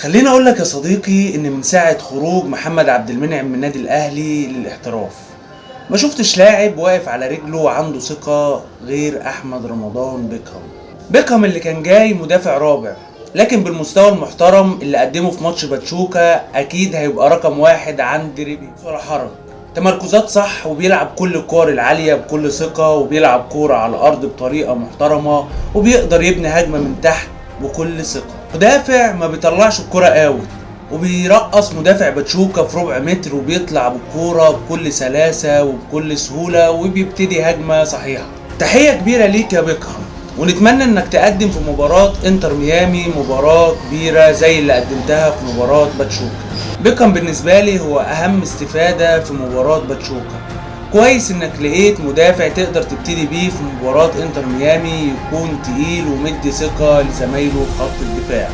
خليني اقول لك يا صديقي ان من ساعة خروج محمد عبد المنعم من النادي الاهلي للاحتراف ما شفتش لاعب واقف على رجله وعنده ثقة غير احمد رمضان بيكهام اللي كان جاي مدافع رابع، لكن بالمستوى المحترم اللي قدمه في ماتش باتشوكا اكيد هيبقى رقم واحد عند ريبي ولا حرج. تمركزات صح وبيلعب كل الكور العالية بكل ثقة وبيلعب كورة على الارض بطريقة محترمة وبيقدر يبني هجمة من تحت بكل ثقة. مدافع ما بيطلعش الكرة اوت وبيرقص مدافع باتشوكا في ربع متر وبيطلع بالكورة بكل سلاسة وبكل سهولة وبيبتدي هجمة صحيحة. تحية كبيرة ليك يا بيكهام، ونتمنى انك تقدم في مباراة انتر ميامي مباراة كبيرة زي اللي قدمتها في مباراة باتشوكا. بيكهام بالنسبة لي هو اهم استفادة في مباراة باتشوكا. كويس انك لقيت مدافع تقدر تبتدي بيه في مباراة انتر ميامي يكون تقيل ومدي ثقة لزمايله في خط الدفاع.